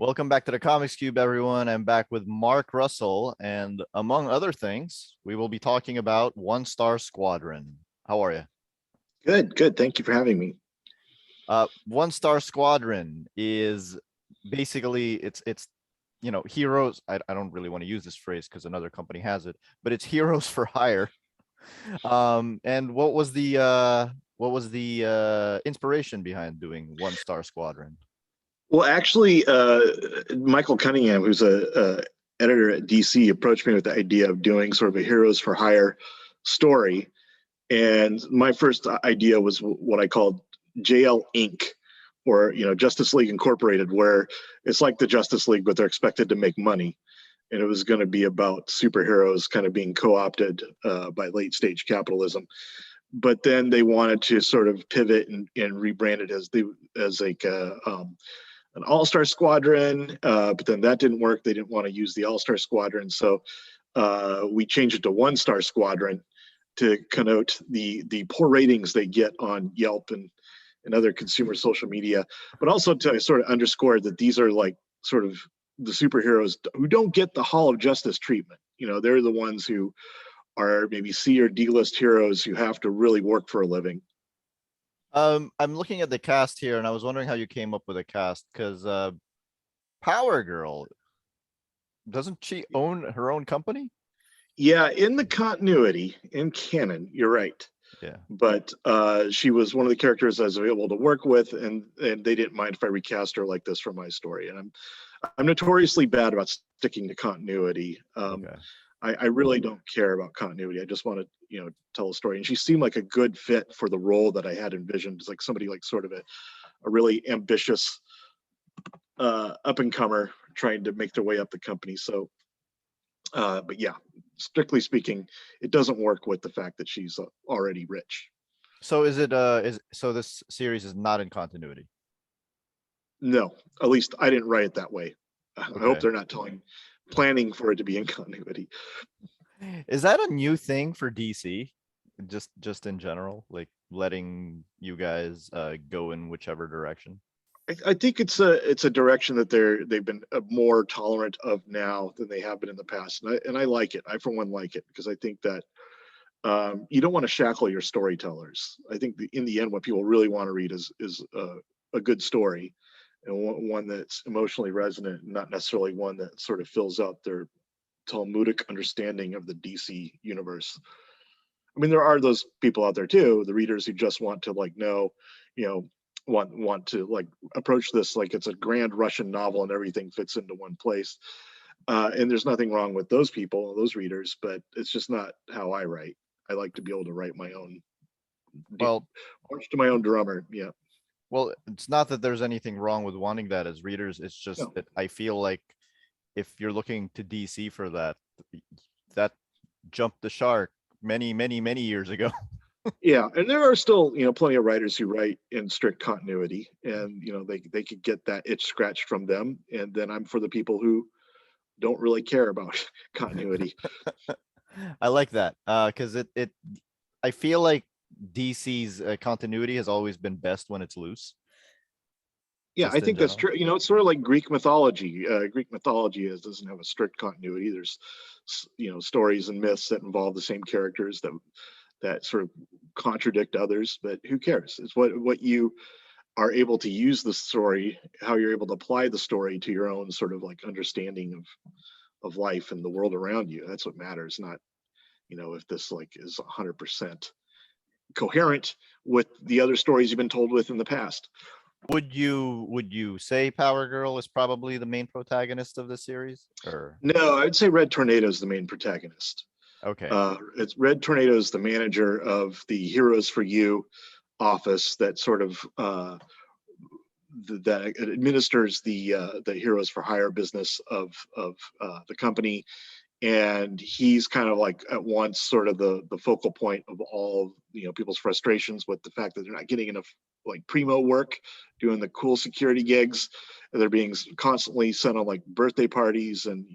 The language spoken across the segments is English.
Welcome back to the Comics Cube, everyone. I'm back with Mark Russell, and among other things, we will be talking about One Star Squadron. How are you? Good, good. Thank you for having me. One Star Squadron is basically it's heroes. I don't really want to use this phrase because another company has it, but it's heroes for hire. And what was the inspiration behind doing One Star Squadron? Well, actually, Michael Cunningham, who's a editor at DC, approached me with the idea of doing sort of a heroes for hire story. And my first idea was what I called JL Inc., or Justice League Incorporated, where it's like the Justice League, but they're expected to make money. And it was going to be about superheroes kind of being co-opted by late stage capitalism. But then they wanted to sort of pivot and rebrand it as like an all-star squadron, but then that didn't work. They didn't want to use the all-star squadron, so we changed it to one-star squadron to connote the poor ratings they get on Yelp and other consumer social media, but also to sort of underscore that these are like sort of the superheroes who don't get the Hall of Justice treatment. They're the ones who are maybe C or D list heroes who have to really work for a living. I'm looking at the cast here, and I was wondering how you came up with a cast because Power Girl, doesn't she own her own company? Yeah, in the continuity, in canon, you're right. Yeah. But she was one of the characters I was able to work with, and they didn't mind if I recast her like this for my story. And I'm notoriously bad about sticking to continuity. Okay. I really don't care about continuity. I just want to, tell a story. And she seemed like a good fit for the role that I had envisioned. It's like somebody like sort of a really ambitious up and comer trying to make their way up the company. So, but yeah, strictly speaking, it doesn't work with the fact that she's already rich. So so this series is not in continuity? No, at least I didn't write it that way. I hope Okay. they're not planning for it to be in continuity. Is that a new thing for DC? Just in general, like letting you guys go in whichever direction? I think it's a direction that they've been more tolerant of now than they have been in the past, and I like it. I for one like it because I think that you don't want to shackle your storytellers. I think in the end, what people really want to read is a good story, and one that's emotionally resonant, not necessarily one that sort of fills out their Talmudic understanding of the DC universe. I mean, there are those people out there too, the readers who just want to want to like approach this like it's a grand Russian novel and everything fits into one place. And there's nothing wrong with those people, those readers, but it's just not how I write. I like to be able to write my own, Well, march to my own drummer. Yeah. well, it's not that there's anything wrong with wanting that as readers. It's just No. that I feel like if you're looking to DC for that, that jumped the shark many years ago. Yeah, and there are still plenty of writers who write in strict continuity, and they could get that itch scratched from them. And then I'm for the people who don't really care about continuity. I like that because I feel like DC's continuity has always been best when it's loose. Yeah, I Just in think that's general. true. It's sort of like Greek mythology. Greek mythology doesn't have a strict continuity. There's stories and myths that involve the same characters that sort of contradict others, but who cares? It's what you are able to use the story, how you're able to apply the story to your own sort of like understanding of life and the world around you. That's what matters, not if this like is 100% coherent with the other stories you've been told with in the past. Would you say Power Girl is probably the main protagonist of the series? Or No, I'd say Red Tornado is the main protagonist. okay. It's Red Tornado is the manager of the Heroes for You office that sort of that administers the Heroes for Hire business of the company, and he's kind of like at once sort of the focal point of all people's frustrations with the fact that they're not getting enough like primo work, doing the cool security gigs, and they're being constantly sent on like birthday parties and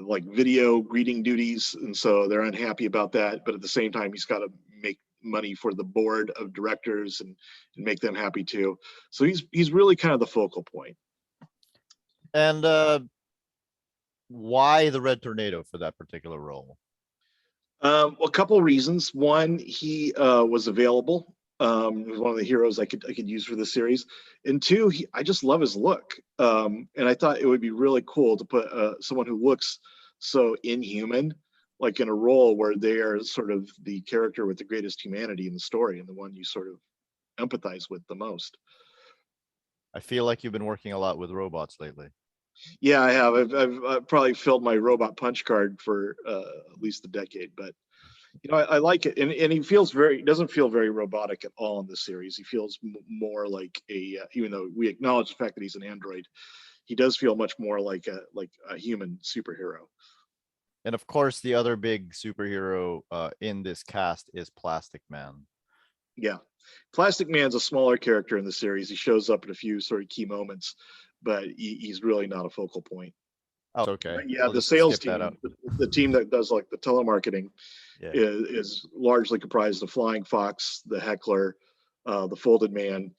like video greeting duties, and so they're unhappy about that. But at the same time, he's got to money for the board of directors and make them happy too. So he's really kind of the focal point. And why the Red Tornado for that particular role? A couple of reasons. One, he was available. He was one of the heroes I could use for the series. And two, I just love his look. And I thought it would be really cool to put someone who looks so inhuman, like in a role where they are sort of the character with the greatest humanity in the story and the one you sort of empathize with the most. I feel like you've been working a lot with robots lately. Yeah, I have. I've probably filled my robot punch card for at least a decade, but I like it, and he doesn't feel very robotic at all in this series. He feels more like even though we acknowledge the fact that he's an android, he does feel much more like a human superhero. And of course, the other big superhero in this cast is Plastic Man. Yeah, Plastic Man's a smaller character in the series. He shows up in a few sort of key moments, but he's really not a focal point. Oh, okay. Yeah, I'll the just sales skip that team, out. the team that does like the telemarketing, Yeah. is largely comprised of Flying Fox, the Heckler, the Folded Man,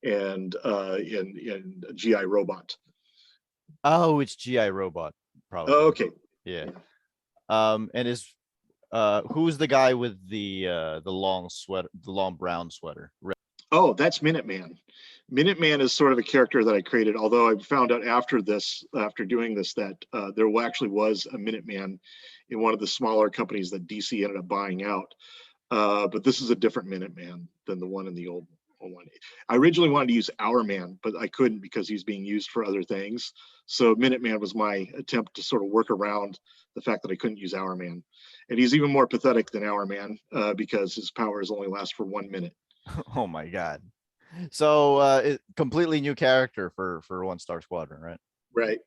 and in GI Robot. Oh, it's GI Robot, probably. Oh, okay. Yeah. And who's the guy with the long sweater, the long brown sweater? Oh, that's Minuteman. Minuteman is sort of a character that I created, although I found out after doing this, that there actually was a Minuteman in one of the smaller companies that DC ended up buying out. But this is a different Minuteman than the one in the old one. I originally wanted to use Our Man, but I couldn't because he's being used for other things. So Minuteman was my attempt to sort of work around the fact that I couldn't use Our Man. And he's even more pathetic than Our Man because his powers only last for 1 minute. Oh my God. So completely new character for One Star Squadron, right? Right.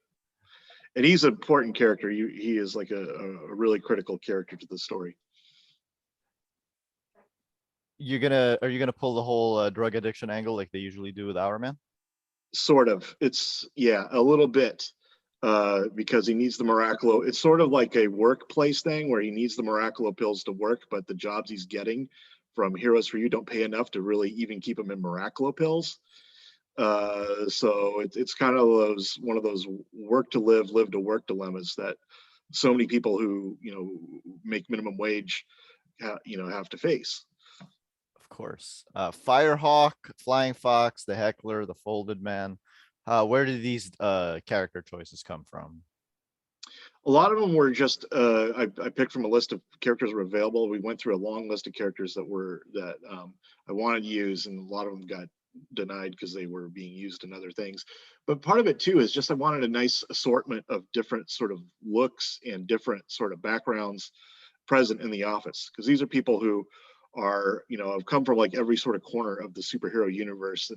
And he's an important character. He is like a really critical character to the story. Are you gonna pull the whole drug addiction angle like they usually do with Our Man? Sort of. It's a little bit because he needs the Miracolo. It's sort of like a workplace thing where he needs the Miracolo pills to work, but the jobs he's getting from Heroes for You don't pay enough to really even keep him in Miracolo pills. So it's kind of one of those work to live, live to work dilemmas that so many people who make minimum wage have to face. Of course. Firehawk, Flying Fox, the Heckler, the Folded Man. Where did these character choices come from? A lot of them were just I picked from a list of characters that were available. We went through a long list of characters that I wanted to use, and a lot of them got denied because they were being used in other things. But part of it too is just I wanted a nice assortment of different sort of looks and different sort of backgrounds present in the office, because these are people who are have come from like every sort of corner of the superhero universe,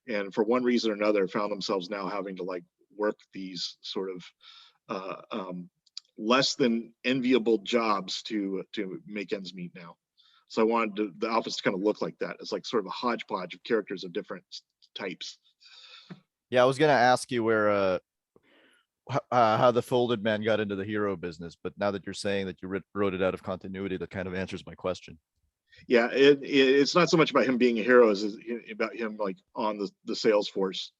and for one reason or another found themselves now having to like work these sort of less than enviable jobs to make ends meet now. So I wanted the office to kind of look like that. It's like sort of a hodgepodge of characters of different types. Yeah, I was gonna ask you where how the Folded Man got into the hero business, but now that you're saying that you wrote it out of continuity, that kind of answers my question. Yeah, it's not so much about him being a hero as about him like on the sales force,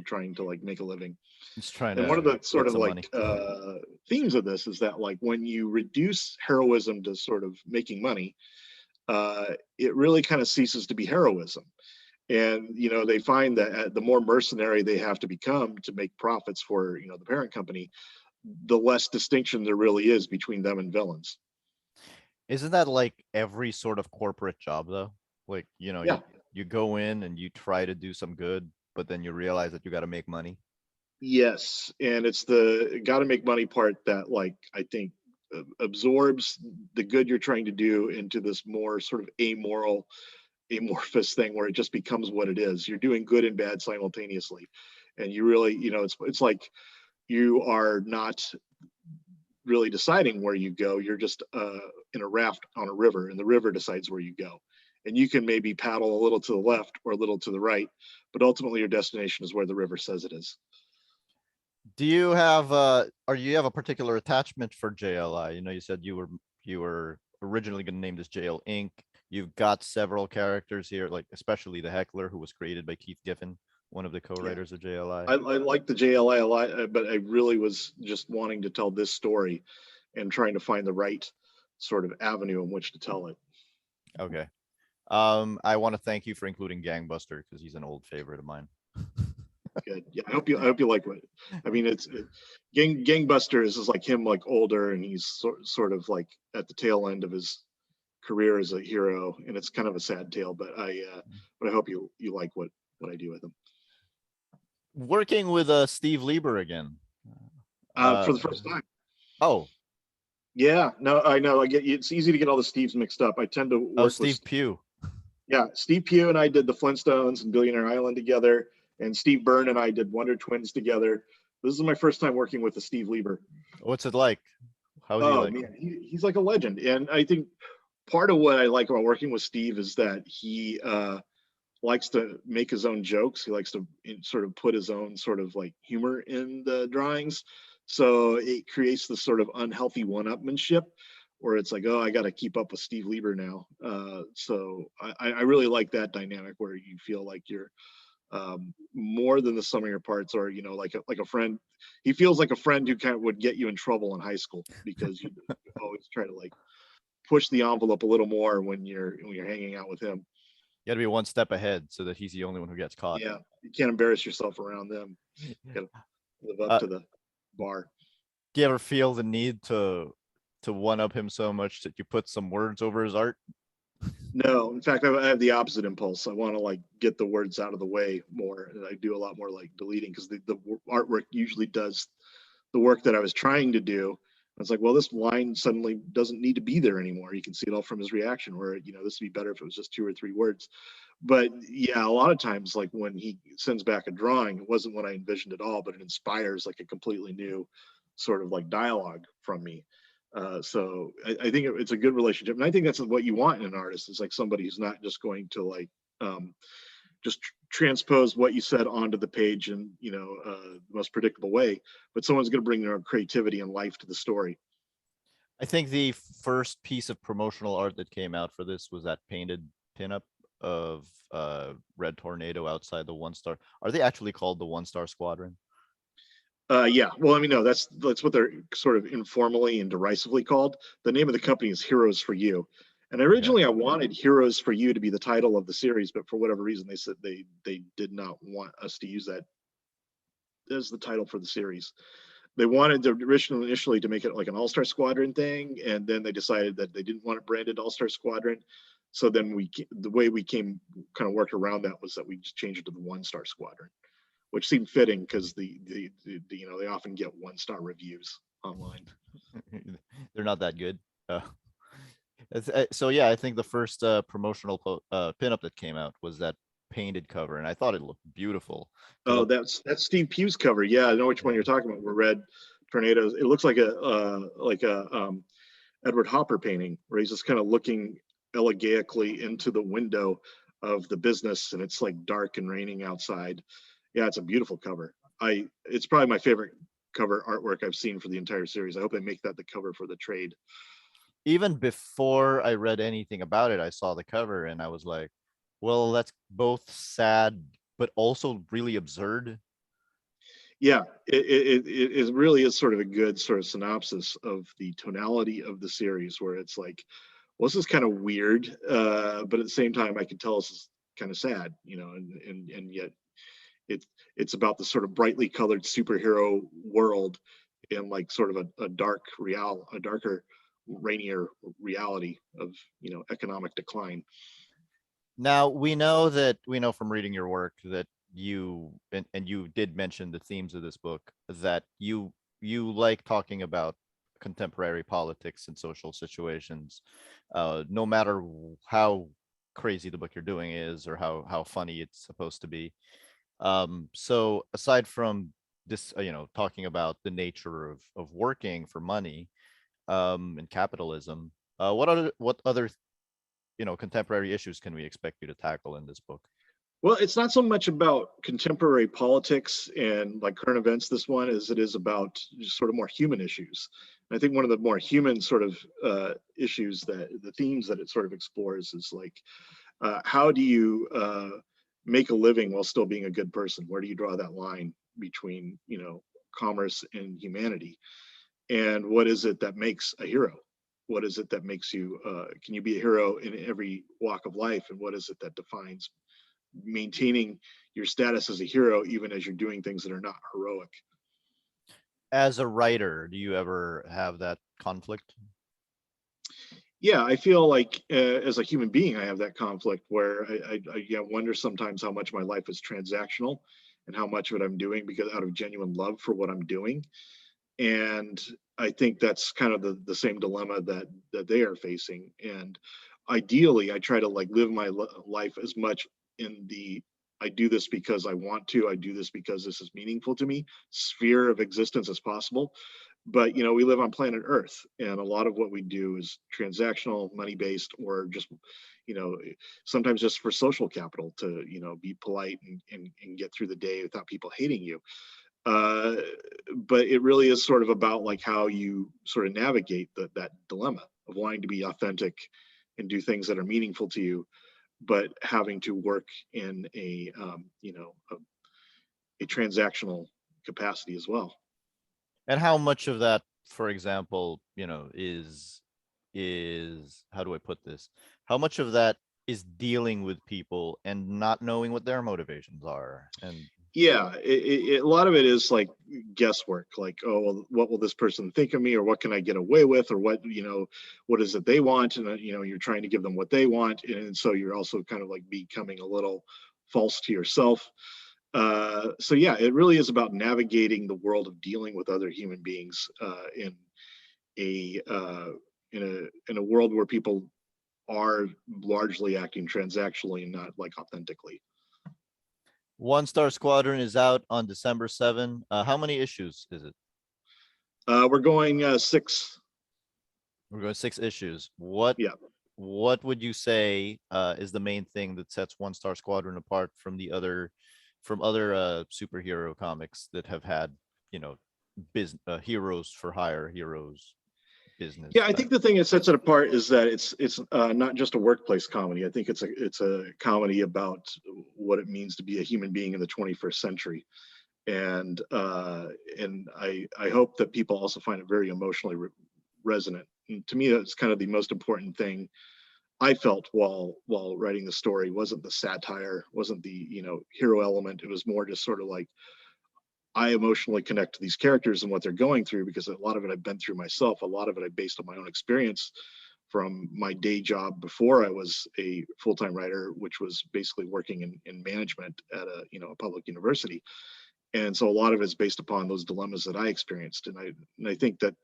trying to like make a living. He's trying And to one of the sort of like themes of this is that like when you reduce heroism to sort of making money, it really kind of ceases to be heroism. And they find that the more mercenary they have to become to make profits for the parent company, the less distinction there really is between them and villains. Isn't that like every sort of corporate job though? Like, Yeah. you go in and you try to do some good, but then you realize that you got to make money. Yes, and it's the got to make money part that like I think absorbs the good you're trying to do into this more sort of amoral, amorphous thing where it just becomes what it is. You're doing good and bad simultaneously, and you really, it's like you are not really deciding where you go. You're just in a raft on a river, and the river decides where you go. And you can maybe paddle a little to the left or a little to the right, but ultimately your destination is where the river says it is. Do you have or you have a particular attachment for JLI? You said you were originally going to name this JL Inc. You've got several characters here, like especially the Heckler, who was created by Keith Giffen, one of the Yeah. co-writers of JLI. I like the JLI a lot, but I really was just wanting to tell this story and trying to find the right sort of avenue in which to tell it. Okay. I want to thank you for including Gangbuster because he's an old favorite of mine. Good. Yeah, I hope you like it. I mean, Gangbusters is like him, like older, and he's sort of like at the tail end of his career as a hero, and it's kind of a sad tale. But I hope you like what I do with him. Working with Steve Lieber again. For the first time. Oh. Yeah, no, I know. It's easy to get all the Steves mixed up. I tend to work Steve with Pugh. Yeah, Steve Pugh and I did the Flintstones and Billionaire Island together, and Steve Byrne and I did Wonder Twins together. This is my first time working with the Steve Lieber. What's it like? How's he like? Man, he's like a legend, and I think part of what I like about working with Steve is that he likes to make his own jokes. He likes to sort of put his own sort of like humor in the drawings. So it creates this sort of unhealthy one-upmanship where it's like, oh, I got to keep up with Steve Lieber now. So I really like that dynamic where you feel like you're more than the sum of your parts, or like a friend. He feels like a friend who kind of would get you in trouble in high school because you always try to like push the envelope a little more when you're hanging out with him. You got to be one step ahead so that he's the only one who gets caught. Yeah, you can't embarrass yourself around them. You gotta live up to the bar. Do you ever feel the need to one up him so much that you put some words over his art? No, in fact, I have the opposite impulse. I want to like get the words out of the way more, and I do a lot more like deleting because the artwork usually does the work that I was trying to do. I was like, well, this line suddenly doesn't need to be there anymore. You can see it all from his reaction where, this would be better if it was just 2 or 3 words. But yeah, a lot of times, like when he sends back a drawing, it wasn't what I envisioned at all, but it inspires like a completely new sort of like dialogue from me. So I think it's a good relationship. And I think that's what you want in an artist, is like somebody who's not just going to like, just transpose what you said onto the page in the most predictable way, but someone's going to bring their own creativity and life to the story. I think the first piece of promotional art that came out for this was that painted pinup of Red Tornado outside the 1-star. Are they actually called the 1-star Squadron? Yeah, well, I mean, no, that's what they're sort of informally and derisively called. The name of the company is Heroes for You. And originally, I wanted Heroes for You to be the title of the series, but for whatever reason, they said they did not want us to use that as the title for the series. They wanted to initially to make it like an All-Star Squadron thing, and then they decided that they didn't want it branded All-Star Squadron. So then the way we kind of worked around that was that we just changed it to the 1-Star Squadron, which seemed fitting because they often get 1-star reviews online. They're not that good. So yeah, I think the first promotional pinup that came out was that painted cover, and I thought it looked beautiful. Oh, that's Steve Pugh's cover. Yeah, I know which one you're talking about. Where Red Tornadoes. It looks like a Edward Hopper painting, where he's just kind of looking elegiacally into the window of the business, and it's like dark and raining outside. Yeah, it's a beautiful cover. It's probably my favorite cover artwork I've seen for the entire series. I hope they make that the cover for the trade. Even before I read anything about it, I saw the cover and I was like, well, that's both sad but also really absurd. Yeah, it really is sort of a good sort of synopsis of the tonality of the series, where it's like, well, this is kind of weird, but at the same time, I can tell this is kind of sad, and yet it's about the sort of brightly colored superhero world in like sort of a darker, rainier reality of economic decline. Now we know from reading your work that you and you did mention the themes of this book, that you like talking about contemporary politics and social situations, no matter how crazy the book you're doing is or how funny it's supposed to be. So aside from this, talking about the nature of working for money, and capitalism, what other contemporary issues can we expect you to tackle in this book? Well, it's not so much about contemporary politics and like current events, this one, as it is about just sort of more human issues. I think one of the more human sort of issues, that the themes that it sort of explores, is like, how do you make a living while still being a good person? Where do you draw that line between, commerce and humanity? And what is it that makes a hero? What is it that makes you, can you be a hero in every walk of life? And what is it that defines maintaining your status as a hero, even as you're doing things that are not heroic? As a writer, do you ever have that conflict? Yeah, I feel like as a human being, I have that conflict where I wonder sometimes how much my life is transactional and how much of it I'm doing because out of genuine love for what I'm doing. And I think that's kind of the same dilemma that they are facing. And ideally, I try to like live my life as much in the, I do this because I want to, I do this because this is meaningful to me, sphere of existence as possible. But we live on planet Earth, and a lot of what we do is transactional, money based, or just you know sometimes just for social capital to be polite and get through the day without people hating you. uh, but it really is sort of about like how you sort of navigate that dilemma of wanting to be authentic and do things that are meaningful to you, but having to work in a transactional capacity as well. And how much of that, for example, is how do I put this? How much of that is dealing with people and not knowing what their motivations are? And Yeah, a lot of it is like guesswork, like, oh, well, what will this person think of me, or what can I get away with, or what is it they want, and you're trying to give them what they want, and so you're also kind of like becoming a little false to yourself. So yeah, it really is about navigating the world of dealing with other human beings a uh, in a world where people are largely acting transactionally and not like authentically. One Star Squadron is out on December 7. How many issues is it? We're going 6. We're going 6 issues. What Yeah. what would you say is the main thing that sets One Star Squadron apart from other superhero comics that have had, business heroes for hire, heroes business Yeah, I type? think the thing that sets it apart is that it's not just a workplace comedy. I think it's a comedy about what it means to be a human being in the 21st century, and I hope that people also find it very emotionally resonant. And to me, that's kind of the most important thing I felt while writing the story. Wasn't the satire, wasn't the hero element. It was more just sort of like I emotionally connect to these characters and what they're going through because a lot of it I've been through myself. A lot of it I based on my own experience from my day job before I was a full-time writer, which was basically working in management at a public university. And so a lot of it's based upon those dilemmas that I experienced. And I think that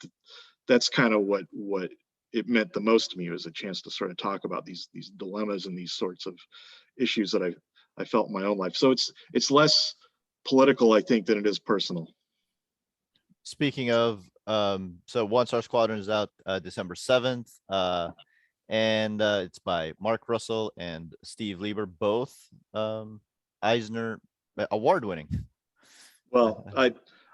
that's kind of what it meant the most to me, was a chance to sort of talk about these dilemmas and these sorts of issues that I felt in my own life. So it's less political, I think, than it is personal. Speaking of, so One Star Squadron is out December 7th, and it's by Mark Russell and Steve Lieber, both Eisner award winning. Well,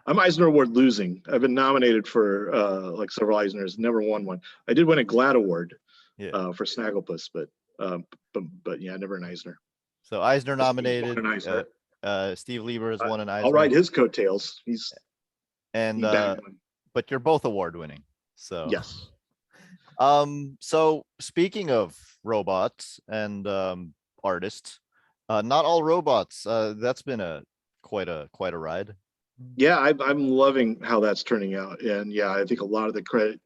I'm Eisner Award losing. I've been nominated for like several Eisners, never won one. I did win a GLAD Award for Snagglepuss, but yeah, never an Eisner. So Eisner Steve's won nominated. an Eisner. Steve Lieber has won an Eisner. I'll ride his coattails. And but you're both award winning. So yes. So speaking of robots and artists, not all robots. That's been quite a ride. Yeah, I'm loving how that's turning out, and yeah, I think a lot of the credit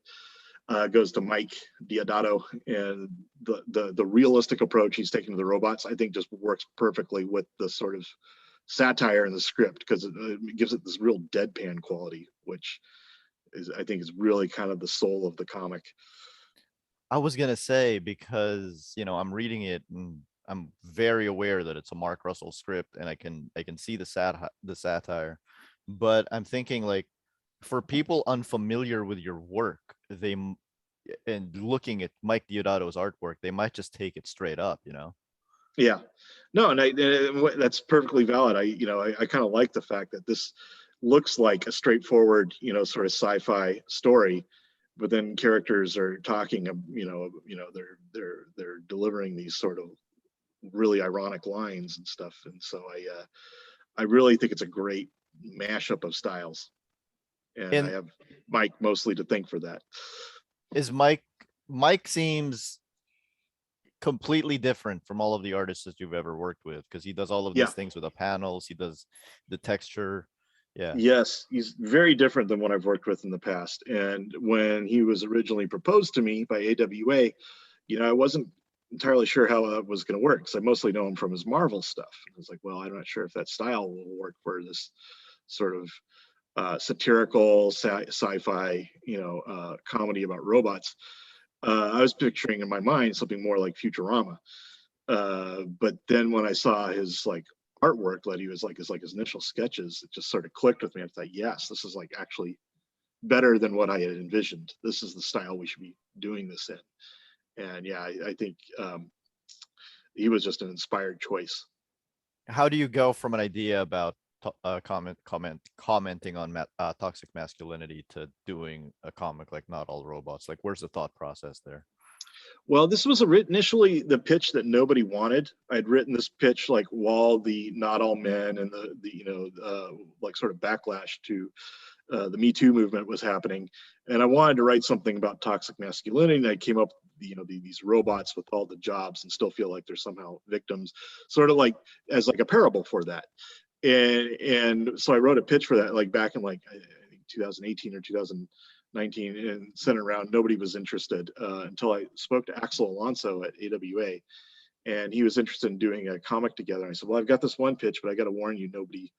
goes to Mike Deodato, and the realistic approach he's taken to the robots, I think, just works perfectly with the sort of satire in the script, because it gives it this real deadpan quality, which I think is really kind of the soul of the comic. I was gonna say, because I'm reading it and I'm very aware that it's a Mark Russell script, and I can see the satire, but I'm thinking, like, for people unfamiliar with your work, and looking at Mike Deodato's artwork, they might just take it straight up. Yeah, no, and that's perfectly valid. I kind of like the fact that this looks like a straightforward, sort of sci-fi story, but then characters are talking, they're delivering these sort of really ironic lines and stuff. And so I really think it's a great mashup of styles, and I And have Mike mostly to thank for that. is Mike seems completely different from all of the artists that you've ever worked with, because he does all of Yeah. these things with the panels, he does the texture. Yeah. Yes, he's very different than what I've worked with in the past. And when he was originally proposed to me by AWA, I wasn't entirely sure how it was going to work, because I mostly know him from his Marvel stuff. I was like, well, I'm not sure if that style will work for this sort of satirical sci-fi, comedy about robots. I was picturing in my mind something more like Futurama. But then when I saw his artwork that he was his initial sketches, it just sort of clicked with me. I thought, yes, this is actually better than what I had envisioned. This is the style we should be doing this in. And yeah, I think he was just an inspired choice. How do you go from an idea about commenting on toxic masculinity to doing a comic like Not All Robots? Like, where's the thought process there? Well, this was initially the pitch that nobody wanted. I'd written this pitch while the Not All Men and the sort of backlash to the Me Too movement was happening, and I wanted to write something about toxic masculinity. And I came up, these robots with all the jobs and still feel like they're somehow victims, sort of as a parable for that. And so I wrote a pitch for that back in I think 2018 or 2019, and sent it around. Nobody was interested until I spoke to Axel Alonso at AWA, and he was interested in doing a comic together. And I said, well, I've got this one pitch, but I got to warn you, nobody.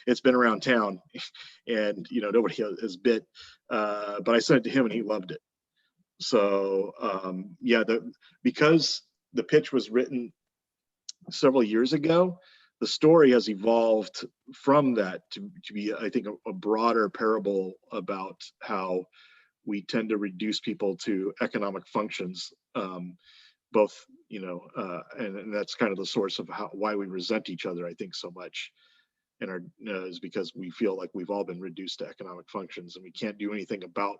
It's been around town, and nobody has bit. But I sent it to him, and he loved it. So because the pitch was written several years ago, the story has evolved from that to be, I think, a broader parable about how we tend to reduce people to economic functions, both, and that's kind of the source of why we resent each other, I think, so much. And is because we feel like we've all been reduced to economic functions, and we can't do anything about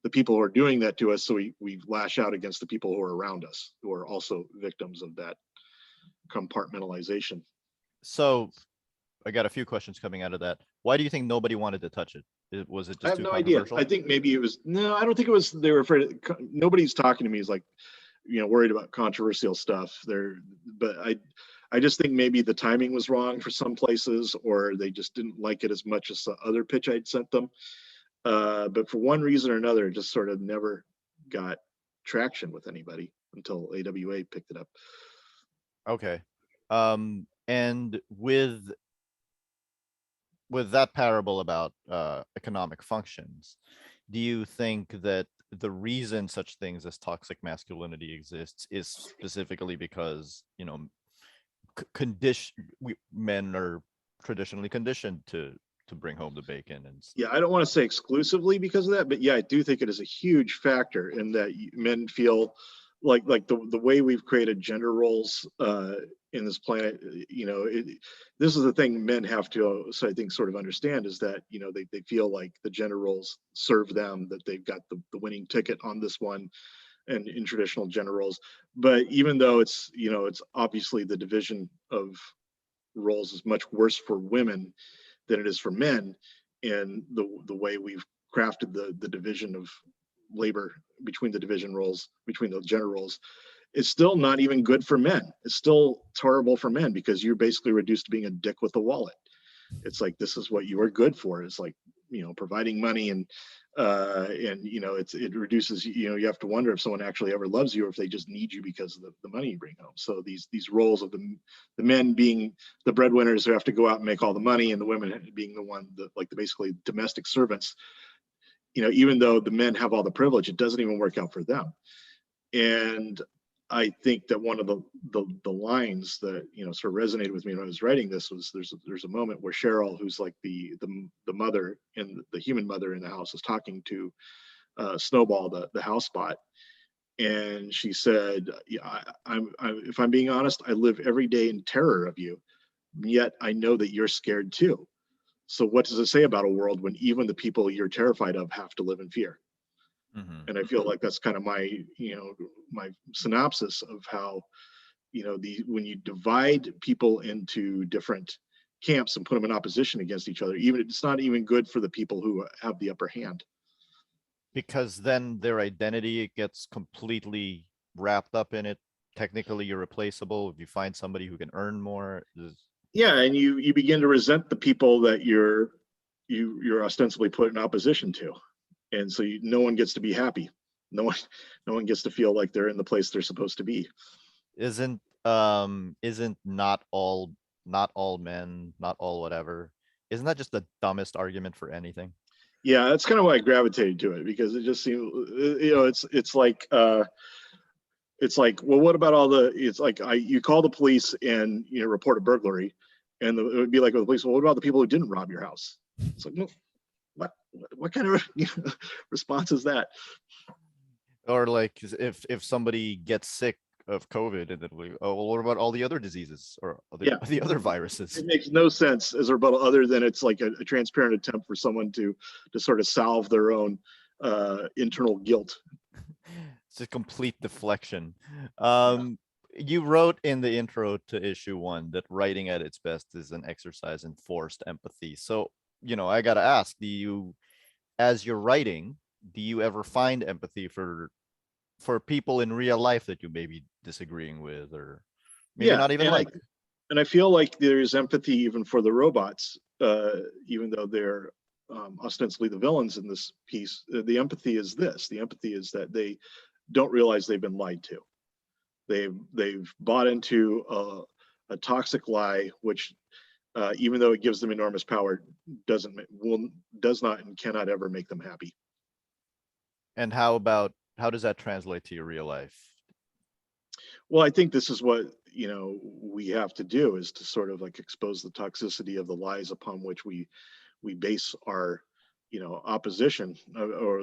the people who are doing that to us. So we lash out against the people who are around us, who are also victims of that compartmentalization. So I got a few questions coming out of that. Why do you think nobody wanted to touch it? Was it just I have too no idea. controversial? I think maybe it was, no, I don't think it was, they were afraid. Nobody's talking to me is worried about controversial stuff there. But I just think maybe the timing was wrong for some places, or they just didn't like it as much as the other pitch I'd sent them. But for one reason or another, it just sort of never got traction with anybody until AWA picked it up. Okay. And with that parable about economic functions, do you think that the reason such things as toxic masculinity exists is specifically because men are traditionally conditioned to bring home the bacon? And yeah, I don't want to say exclusively because of that, but yeah, I do think it is a huge factor in that men feel like the way we've created gender roles in this planet. This is the thing men have to, so I think, sort of understand, is that they feel like the gender roles serve them, that they've got the winning ticket on this one, and in traditional gender roles. But even though it's obviously the division of roles is much worse for women than it is for men, and the way we've crafted the division of labor between the division roles, between the gender roles, it's still not even good for men. It's horrible for men, because you're basically reduced to being a dick with a wallet. It's like, this is what you are good for. It's like, providing money, and it reduces, you have to wonder if someone actually ever loves you, or if they just need you because of the money you bring home. So these roles of the men being the breadwinners who have to go out and make all the money, and the women being the one that the basically domestic servants, even though the men have all the privilege, it doesn't even work out for them. And I think that one of the lines that sort of resonated with me when I was writing this was, there's a moment where Cheryl, who's like the mother, and the human mother in the house, is talking to Snowball, the house bot, and she said, yeah, if I'm being honest, I live every day in terror of you, yet I know that you're scared too. So what does it say about a world when even the people you're terrified of have to live in fear? Mhm. And I feel like that's kind of my, my synopsis of how, when you divide people into different camps and put them in opposition against each other, even it's not even good for the people who have the upper hand. Because then their identity gets completely wrapped up in it. Technically irreplaceable if you find somebody who can earn more. Yeah, and you begin to resent the people that you're ostensibly put in opposition to, and so no one gets to be happy. No one, no one gets to feel like they're in the place they're supposed to be. Isn't not all men, not all whatever. Isn't that just the dumbest argument for anything? Yeah, that's kind of why I gravitated to it, because it just seems, it's like, well, what about all the? It's like you call the police and report a burglary, and it would be like with the police. Well, what about the people who didn't rob your house? It's like, no, what kind of response is that? Or like if somebody gets sick of COVID and then oh well, what about all the other diseases or Yeah, the other viruses? it makes no sense as a rebuttal, other than it's like a transparent attempt for someone to sort of salve their own internal guilt. It's a complete deflection. You wrote in the intro to issue 1 that writing at its best is an exercise in forced empathy. So, I gotta ask, as you're writing, do you ever find empathy for people in real life that you may be disagreeing with, or maybe Yeah, not even like? and I feel like there's empathy even for the robots, even though they're ostensibly the villains in this piece. The empathy is this: the empathy is that they don't realize they've been lied to. They've bought into a toxic lie, which even though it gives them enormous power, does not and cannot ever make them happy. And how does that translate to your real life? Well, I think this is what we have to do, is to sort of like expose the toxicity of the lies upon which we base our opposition, or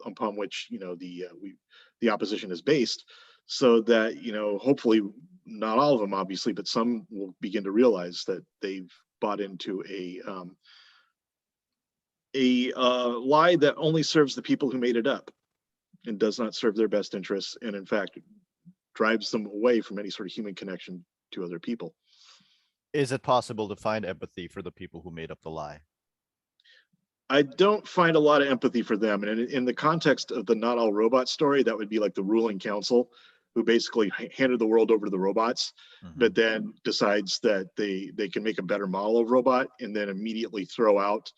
upon which the opposition is based, so that hopefully not all of them, obviously, but some will begin to realize that they've bought into a lie that only serves the people who made it up and does not serve their best interests, and in fact drives them away from any sort of human connection to other people. Is it possible to find empathy for the people who made up the lie? I don't find a lot of empathy for them. And in the context of the Not All Robot story, that would be like the ruling council who basically handed the world over to the robots, but then decides that they can make a better model of robot and then immediately throw out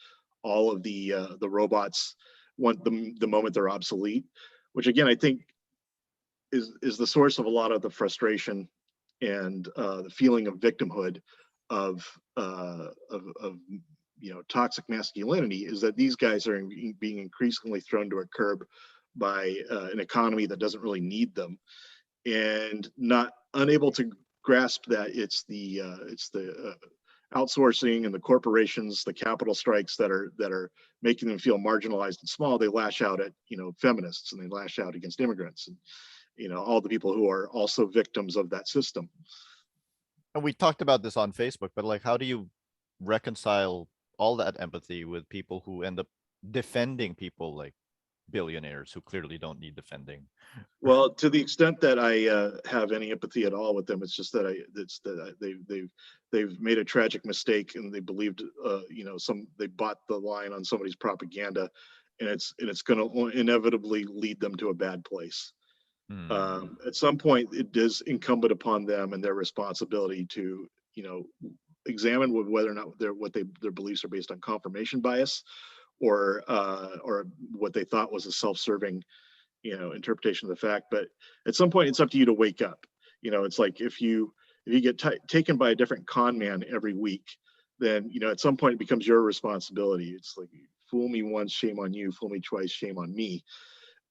all of the robots the moment they're obsolete, which again, I think is the source of a lot of the frustration and the feeling of victimhood of toxic masculinity, is that these guys are being increasingly thrown to a curb by an economy that doesn't really need them, and not unable to grasp that it's the outsourcing and the corporations, the capital strikes that are making them feel marginalized and small. They lash out at feminists, and they lash out against immigrants, and all the people who are also victims of that system. And we talked about this on Facebook, but like, how do you reconcile all that empathy with people who end up defending people like billionaires who clearly don't need defending? Well, to the extent that I have any empathy at all with them, it's just that they've made a tragic mistake, and they believed they bought the line on somebody's propaganda, and it's going to inevitably lead them to a bad place. At some point, it is incumbent upon them and their responsibility to examine whether or not their beliefs are based on confirmation bias, or what they thought was a self-serving interpretation of the fact. But at some point, it's up to you to wake up. It's like if you get taken by a different con man every week, then at some point it becomes your responsibility. It's like, fool me once, shame on you; fool me twice, shame on me.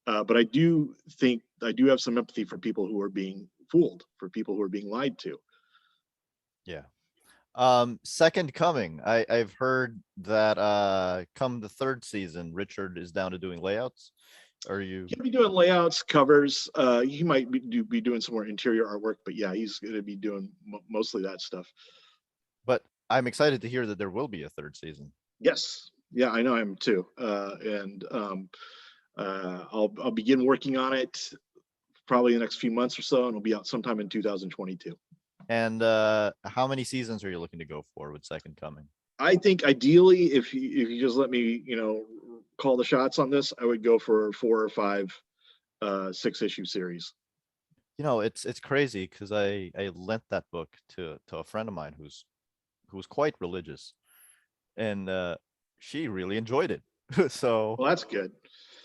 But I do think I do have some empathy for people who are being fooled, for people who are being lied to. Yeah. Second Coming. I've heard that come the 3rd season, Richard is down to doing layouts. Are you? He'll be doing layouts, covers. He might be doing some more interior artwork, but yeah, he's going to be doing mostly that stuff. But I'm excited to hear that there will be a 3rd season. Yes, yeah, I know I am too. I'll begin working on it probably the next few months or so, and it'll be out sometime in 2022. And how many seasons are you looking to go for with Second Coming? I think ideally, if you just let me, call the shots on this, I would go for 4 or 5 6-issue series. It's crazy because I lent that book to a friend of mine who's quite religious, and she really enjoyed it. So, Well, that's good.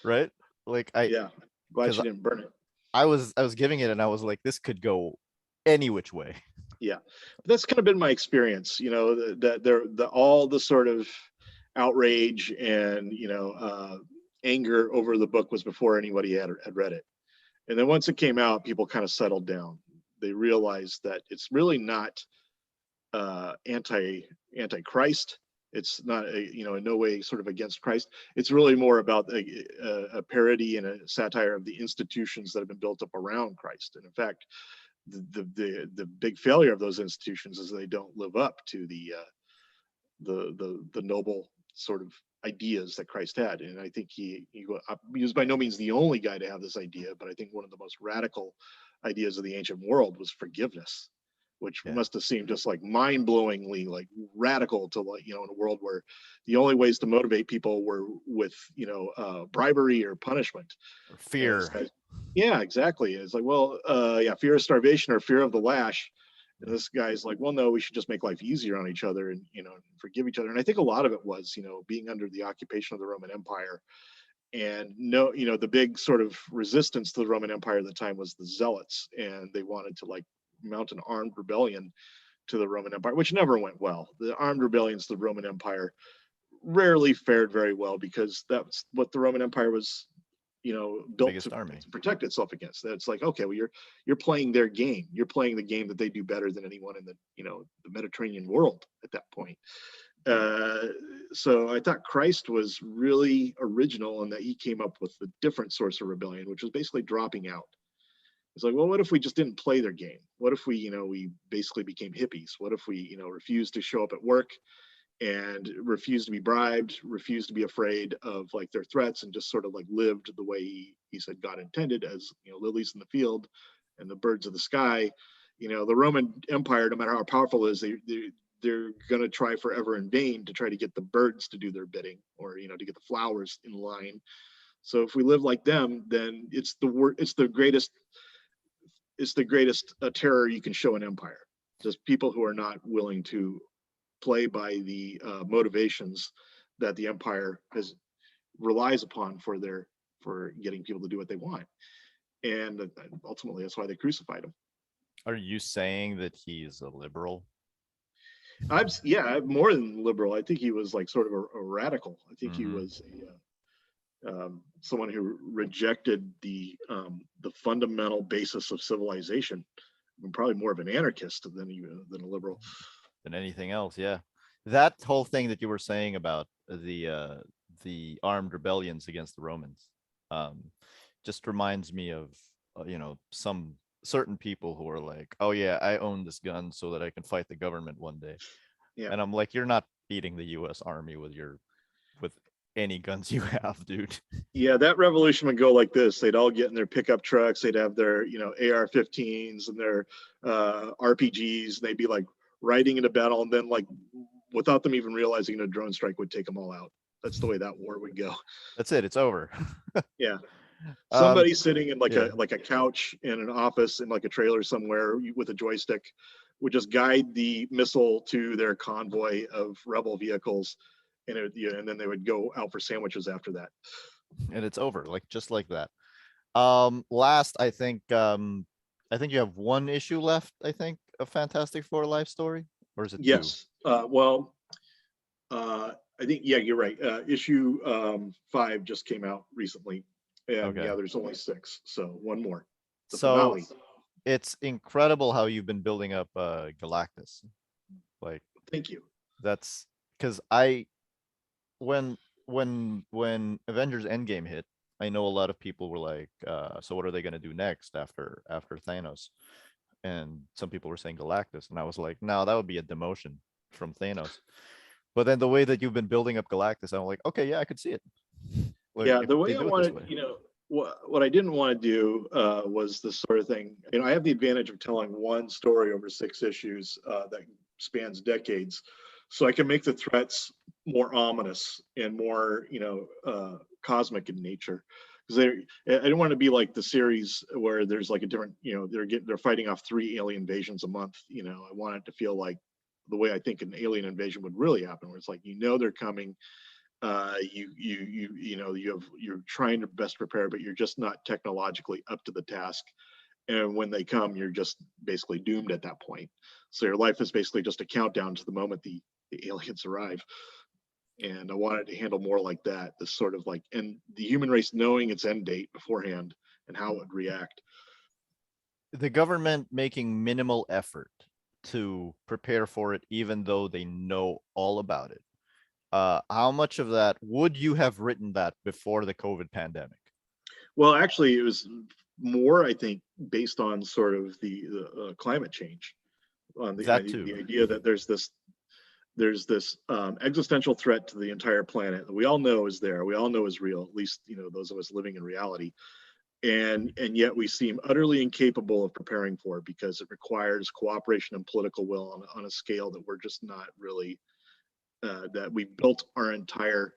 right, like Yeah, glad because she didn't burn it. I was giving it and I was like, this could go any which way. Yeah, that's kind of been my experience. That all the sort of outrage and anger over the book was before anybody had read it, and then once it came out, people kind of settled down. They realized that it's really not anti-Christ. It's not in no way sort of against Christ. It's really more about a parody and a satire of the institutions that have been built up around Christ. And in fact, the big failure of those institutions is they don't live up to the noble sort of ideas that Christ had. And I think he was by no means the only guy to have this idea, but I think one of the most radical ideas of the ancient world was forgiveness, which Yeah. must have seemed just like mind-blowingly like radical to in a world where the only ways to motivate people were with bribery or punishment Or fear. yeah, exactly. It's like, well, yeah, fear of starvation or fear of the lash. And this guy's like, well, no, we should just make life easier on each other and forgive each other. And I think a lot of it was being under the occupation of the Roman Empire, and the big sort of resistance to the Roman Empire at the time was the Zealots, and they wanted to like mount an armed rebellion to the Roman Empire, which never went well. The armed rebellions to the Roman Empire rarely fared very well because that's what the Roman Empire was built to protect itself against. That it's like, okay, well, you're playing their game. You're playing the game that they do better than anyone in the the Mediterranean world at that point. So I thought Christ was really original in that he came up with a different source of rebellion, which was basically dropping out. It's like, well, what if we just didn't play their game? What if we basically became hippies? What if we refused to show up at work and refused to be bribed, refused to be afraid of like their threats, and just sort of like lived the way he said God intended, as lilies in the field and the birds of the sky. The Roman Empire, no matter how powerful it is, they're going to try forever in vain to try to get the birds to do their bidding, or to get the flowers in line. So if we live like them, then it's the greatest terror you can show an empire. Just people who are not willing to play by the motivations that the empire relies upon for getting people to do what they want. And ultimately, that's why they crucified him. Are you saying that he's a liberal? I'm more than liberal. I think he was like sort of a radical. I think he was someone who rejected the fundamental basis of civilization. I'm probably more of an anarchist than a liberal. Than anything else, yeah. That whole thing that you were saying about the armed rebellions against the Romans just reminds me of some certain people who are like, oh yeah, I own this gun so that I can fight the government one day. Yeah. And I'm like, you're not beating the US Army with any guns you have, dude. Yeah, that revolution would go like this. They'd all get in their pickup trucks, they'd have their AR-15s and their RPGs, and they'd be like riding into battle, and then like without them even realizing a drone strike would take them all out. That's the way that war would go. That's it, it's over. Yeah. Somebody sitting in like a couch in an office in like a trailer somewhere with a joystick would just guide the missile to their convoy of rebel vehicles, and then they would go out for sandwiches after that. And it's over, like just like that. Last, I think you have one issue left, I think, of Fantastic Four Life Story, or is it yes? Two? I think you're right. Issue 5 just came out recently, and there's only 6, so one more. The finale. It's incredible how you've been building up Galactus. Like, thank you. That's because when Avengers Endgame hit, I know a lot of people were like, so what are they going to do next after Thanos? And some people were saying Galactus, and I was like, no, that would be a demotion from Thanos. But then the way that you've been building up Galactus, I'm like, okay, yeah, I could see it. Like Yeah, if the they way I do it this wanted, way. what I didn't want to do was this sort of thing. I have the advantage of telling one story over 6 issues that spans decades, so I can make the threats more ominous and more, cosmic in nature. Because I didn't want to be like the series where there's like a different, they're fighting off 3 alien invasions a month. I want it to feel like the way I think an alien invasion would really happen, where it's like they're coming, you're trying to best prepare, but you're just not technologically up to the task. And when they come, you're just basically doomed at that point. So your life is basically just a countdown to the moment the aliens arrive. And I wanted to handle more like that, this sort of like, and the human race knowing its end date beforehand and how it would react. The government making minimal effort to prepare for it, even though they know all about it. How much of that would you have written that before the COVID pandemic? Well, actually, it was more, I think, based on sort of the climate change, on That too. the idea that there's this existential threat to the entire planet that we all know is there. We all know is real. At least those of us living in reality, and yet we seem utterly incapable of preparing for it because it requires cooperation and political will on a scale that we're just not really. That we built our entire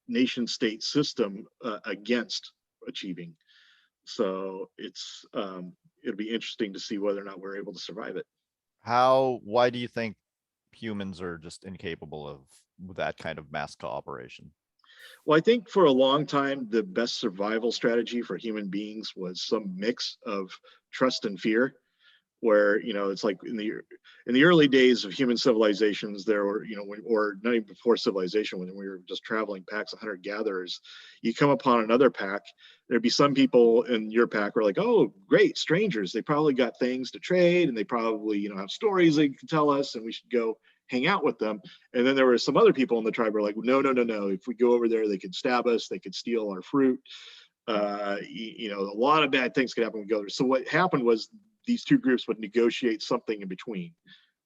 nation state system against achieving. So it'll be interesting to see whether or not we're able to survive it. Why do you think humans are just incapable of that kind of mass cooperation? Well, I think for a long time, the best survival strategy for human beings was some mix of trust and fear, where it's like in the early days of human civilizations, there were or not even before civilization, when we were just traveling packs of hunter gatherers, you come upon another pack, there'd be some people in your pack who are like, oh great, strangers, they probably got things to trade, and they probably have stories they can tell us, and we should go hang out with them. And then there were some other people in the tribe who were like, no, no, no, no, if we go over there, they could stab us, they could steal our fruit, a lot of bad things could happen when we go there. So what happened was these two groups would negotiate something in between,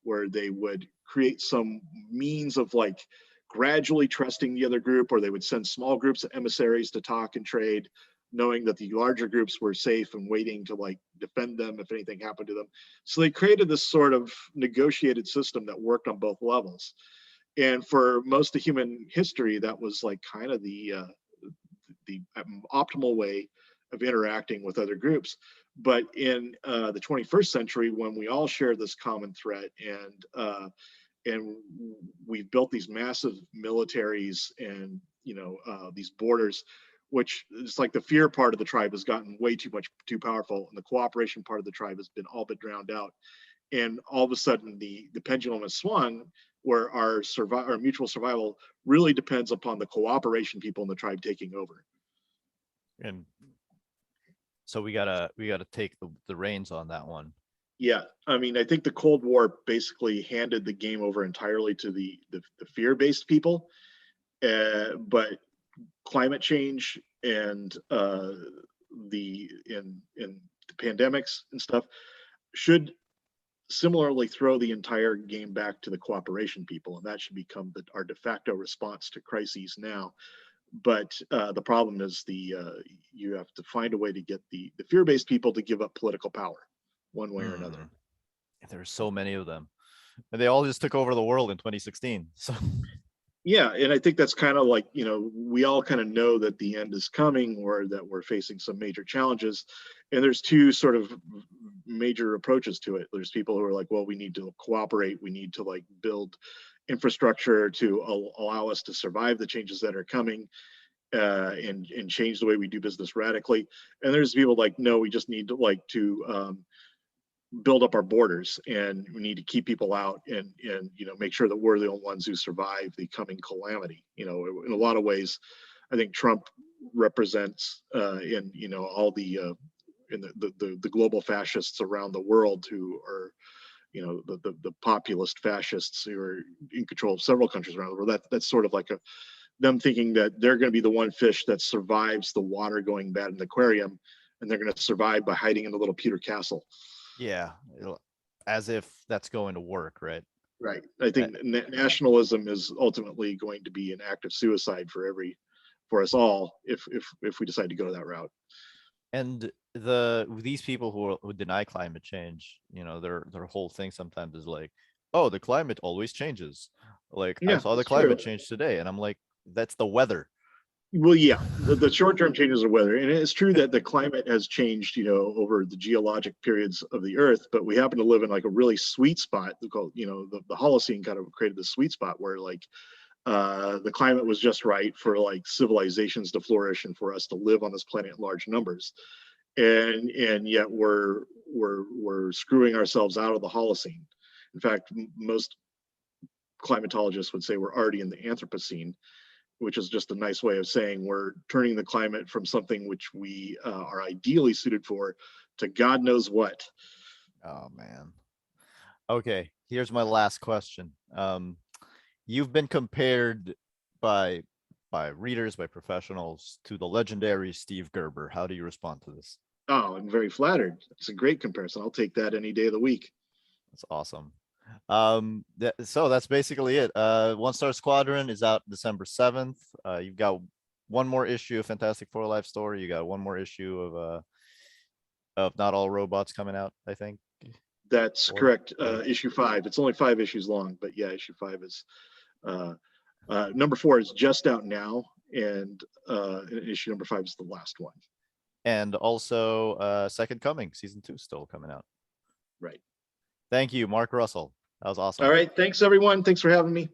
where they would create some means of like gradually trusting the other group, or they would send small groups of emissaries to talk and trade, knowing that the larger groups were safe and waiting to like defend them if anything happened to them. So they created this sort of negotiated system that worked on both levels. And for most of human history, that was like kind of the optimal way of interacting with other groups. But in the 21st century, when we all share this common threat, and we've built these massive militaries and these borders, which is like the fear part of the tribe has gotten way too powerful, and the cooperation part of the tribe has been all but drowned out. And all of a sudden, the pendulum has swung, where our mutual survival really depends upon the cooperation people in the tribe taking over. And so we gotta take the reins on that one. Yeah, I mean, I think the Cold War basically handed the game over entirely to the fear-based people, but climate change and the pandemics and stuff should similarly throw the entire game back to the cooperation people, and that should become our de facto response to crises now. But the problem is you have to find a way to get the fear-based people to give up political power one way or another. There's so many of them, and they all just took over the world in 2016. So Yeah, and I think that's kind of like, we all kind of know that the end is coming, or that we're facing some major challenges. And there's two sort of major approaches to it. There's people who are like, well, we need to cooperate, we need to like build infrastructure to allow us to survive the changes that are coming, and change the way we do business radically. And there's people like, no, we just need to build up our borders, and we need to keep people out, and make sure that we're the only ones who survive the coming calamity. In a lot of ways, I think Trump represents in all the in the global fascists around the world, who are the populist fascists who are in control of several countries around the world. That's sort of like them thinking that they're going to be the one fish that survives the water going bad in the aquarium, and they're going to survive by hiding in the little Peter Castle. yeah, as if that's going to work, right? Right. I think nationalism is ultimately going to be an act of suicide for every for us all if we decide to go that route. And these people who deny climate change, their whole thing sometimes is like, oh, the climate always changes. Like I Yeah, saw the that's climate true. change today, and I'm like, that's the weather. Well, yeah, the short-term changes of weather, and it's true that the climate has changed, over the geologic periods of the Earth. But we happen to live in like a really sweet spot called, the Holocene kind of created the sweet spot where like the climate was just right for like civilizations to flourish and for us to live on this planet in large numbers. And yet we're screwing ourselves out of the Holocene. In fact, most climatologists would say we're already in the Anthropocene, which is just a nice way of saying we're turning the climate from something which we are ideally suited for to God knows what. Oh man. Okay, here's my last question. You've been compared by readers, by professionals, to the legendary Steve Gerber. How do you respond to this? Oh, I'm very flattered. It's a great comparison. I'll take that any day of the week. That's awesome. So that's basically it. One Star Squadron is out December 7th. You've got one more issue of Fantastic Four Life Story. You got one more issue of Not All Robots coming out, I think. That's Four? correct. Issue 5. It's only 5 issues long, but yeah, issue 5 is number 4 is just out now, and issue number 5 is the last one. And also Second Coming, season 2 still coming out. Right. Thank you, Mark Russell. That was awesome. All right. Thanks, everyone. Thanks for having me.